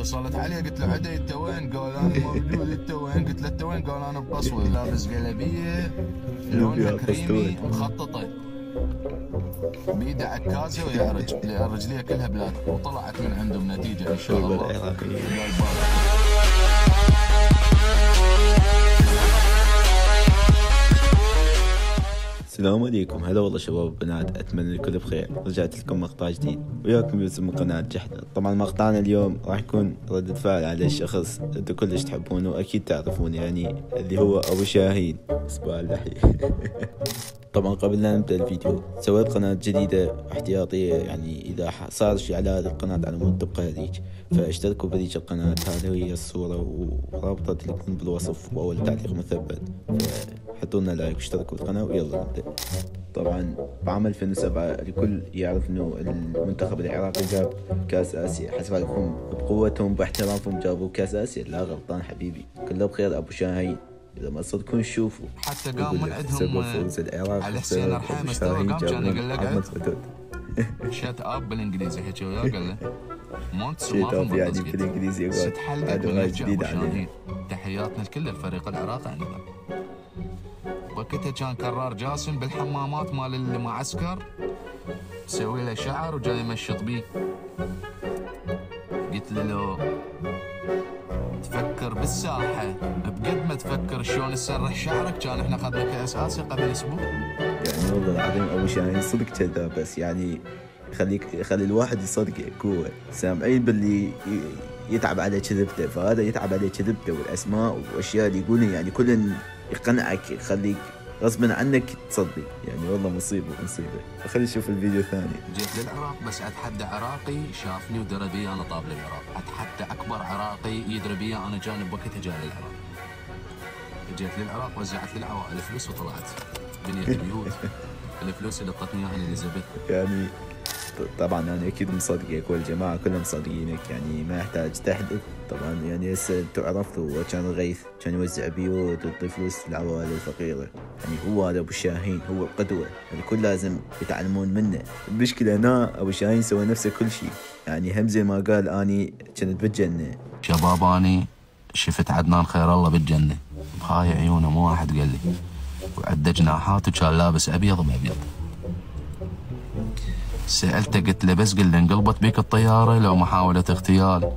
اتصلت عليه قلت له عدي انت وين؟ قال انا موجود. انت وين؟ قلت له انت وين؟ قال انا بقصوى. لابس قلبيه لونها كريمي مخططه، بيده عكازه ويعرج الرجليه كلها بلاد، وطلعت من عندهم نتيجه ان شاء الله. السلام عليكم، هلا والله شباب وبنات، اتمنى الكل بخير. رجعت لكم مقطع جديد وياكم يوسف من قناة جحدة. طبعا مقطعنا اليوم راح يكون ردة فعل على الشخص انتم كلش تحبونه واكيد تعرفونه، يعني اللي هو ابو شاهين صباح اللحية. طبعا قبل لا نبدا الفيديو سويت قناة جديدة احتياطية، يعني اذا صار شيء على هذه القناة على مود تبقى هذيك، فاشتركوا بهذيك القناة. هذه هي الصورة ورابطة تكون بالوصف واول تعليق مثبت، حطوا لنا لايك واشتركوا بالقناة ويلا نبدا. طبعا بعام 2007 الكل يعرف انه المنتخب العراقي جاب كاس اسيا، حسب عليكم بقوتهم باحترافهم جابوا كاس اسيا. لا غلطان حبيبي، كله بخير ابو شاهين. اذا ما صدقون شوفوا حتى قام من عندهم فوز العراق على حسين الرحيم استوى، قام كان يقول له قعد شات اب بالانجليزي حكي وياه، قال له مونتس ما فهم يعني بالانجليزي ست حلقه من جديد عليه. تحياتنا لكل الفريق العراقي عندنا. وقتها كان كرار جاسم بالحمامات مال المعسكر مسوي له شعر وجاي يمشط بيه. قلت له لو تفكر بالساحه بقد ما تفكر شلون تسرح شعرك كان احنا اخذنا كاس اسيا قبل اسبوع. يعني والله العظيم ابو شاهين صدق كذاب، بس يعني يخلي الواحد يصدق قوه. سامعين باللي يتعب على كذبته، فهذا يتعب على كذبته والاسماء والاشياء اللي يقولها، يعني كل يقنعك يخليك غصبا عنك تصدق. يعني والله مصيبه. خلينا نشوف الفيديو الثاني. جيت للعراق بس اتحدى عراقي شافني ودرى بي انا طاب للعراق. اتحدى اكبر عراقي يدري بي انا جانب وقتها جاي للعراق. جيت للعراق وزعت للعوائل فلوس وطلعت بنيت بيوت. الفلوس اللي اعطتني اياها اليزابيث. يعني طبعا انا اكيد مصدقك والجماعه كلهم مصدقينك، يعني ما يحتاج تحدث. طبعا يعني هسه انتم عرفتوا كان الغيث كان يوزع بيوت ويعطي فلوس للعوائل الفقيره، يعني هو هذا ابو شاهين هو القدوه، الكل لازم يتعلمون منه. المشكله هنا ابو شاهين سوى نفسه كل شيء، يعني هم زي ما قال اني كنت بالجنه. شباب اني شفت عدنان خير الله بالجنه بهاي عيونه، مو واحد قال لي، وعنده جناحات وكان لابس ابيض بابيض. سألته قلت له بس قل له انقلبت بيك الطيارة لو محاولة اغتيال؟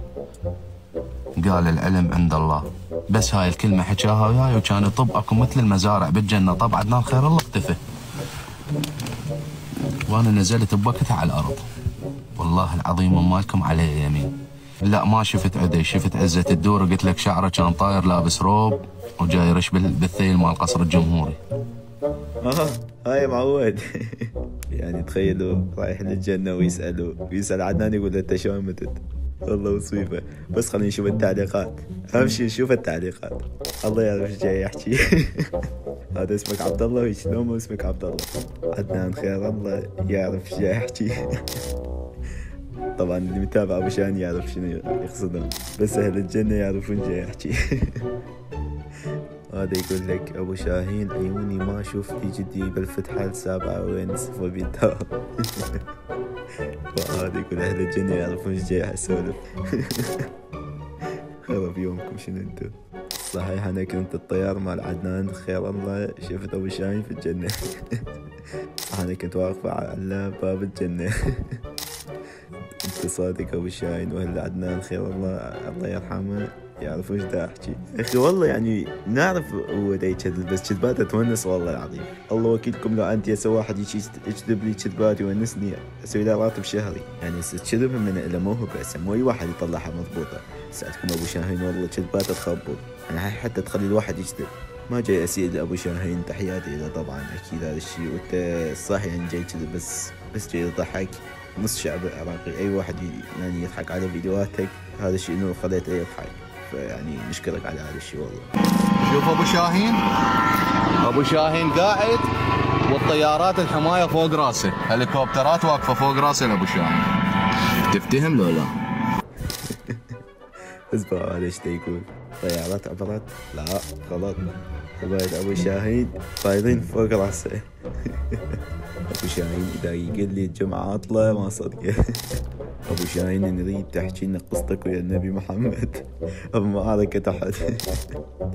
قال العلم عند الله. بس هاي الكلمة حكاها وياي وكان يطب اكو مثل المزارع بالجنة. طب عدنان خير الله اختفى، وانا نزلت بوقتها على الارض. والله العظيم مالكم علي يمين. لا ما شفت عدي، شفت عزة الدور. قلت لك شعره كان طاير لابس روب وجاي يرش بالثيل مال قصر الجمهوري. هاي معود. يعني تخيلوا رايح للجنة ويسأل عدنان يقول له انت شلون متت؟ والله مصيبة. بس خلينا نشوف التعليقات، اهم شيء نشوف التعليقات. الله يعرف ايش جاي يحكي. هذا اسمك عبد الله شلون مو اسمك عبد الله؟ عدنان خير الله يعرف ايش جاي يحكي. طبعا اللي متابع ابو شاهين يعرف شنو يقصدون، بس اهل الجنة يعرفون ايش جاي يحكي. هذا يقول لك ابو شاهين عيوني ما شفتي جدي بالفتحة السابعة وين صفى بيتها. وهذا يقول اهل الجنة يعرفون ايش جاي اسولف. خرب يومكم شنو انتم. صحيح انا كنت الطيار مال عدنان خير الله شفت ابو شاهين في الجنة. انا كنت واقفة على باب الجنة. انت صادق ابو شاهين واهل عدنان خير الله يرحمه يعرفوا ايش دا احكي. اخي والله يعني نعرف هو دا يكذب، بس كذبات اتونس والله العظيم. الله وكيلكم لو عندي هسه واحد يجي يكذب لي كذبات يونسني اسوي له راتب شهري. يعني الكذب من له موهبه، هسه مو اي واحد يطلعها مضبوطه. سألتكم ابو شاهين والله كذبات تخبط، يعني حتى تخلي الواحد يكذب. ما جاي اسيء لابو شاهين، تحياتي له طبعا اكيد هذا الشيء، وانت صح يعني جاي كذب بس جاي يضحك نص شعب العراقي. اي واحد يعني يضحك على فيديوهاتك هذا الشيء انه خليته يضحك، فيعني نشكرك على هذا الشيء والله. شوف ابو شاهين قاعد والطيارات الحمايه فوق راسه، هليكوبترات واقفه فوق راسه لابو شاهين. تفتهم لو لا؟ اسمع هذا ايش يقول، طيارات عبرت؟ لا غلط، حبايب ابو شاهين طايرين فوق راسه. ابو شاهين اذا يقول لي الجمعه عطله ما صدقه. ابو شاهين نريد تحكي لنا قصتك ويا النبي محمد بمعركة تحت.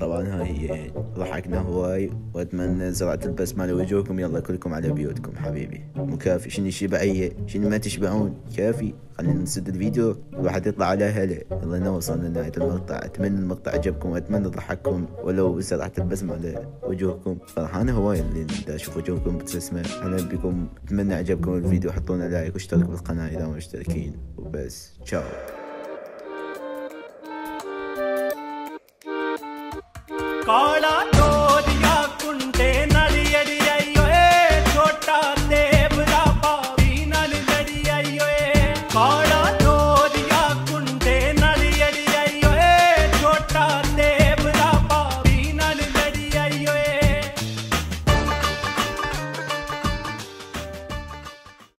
طبعا هاي ضحكنا هواي واتمنى زرعت البسمة على وجوهكم. يلا كلكم على بيوتكم حبيبي، مو كافي شنو الشبعية، شنو ما تشبعون، كافي خلينا نسد الفيديو الواحد يطلع على هلا. يلا هنا وصلنا لنهاية المقطع، اتمنى المقطع عجبكم واتمنى ضحككم ولو زرعت البسمة على وجوهكم. فرحان هواي اللي دا اشوف وجوهكم بتبسمة. انا بكم اتمنى عجبكم الفيديو، حطونا لايك واشتركوا بالقناة اذا ما مشتركين وبس. تشاو. काला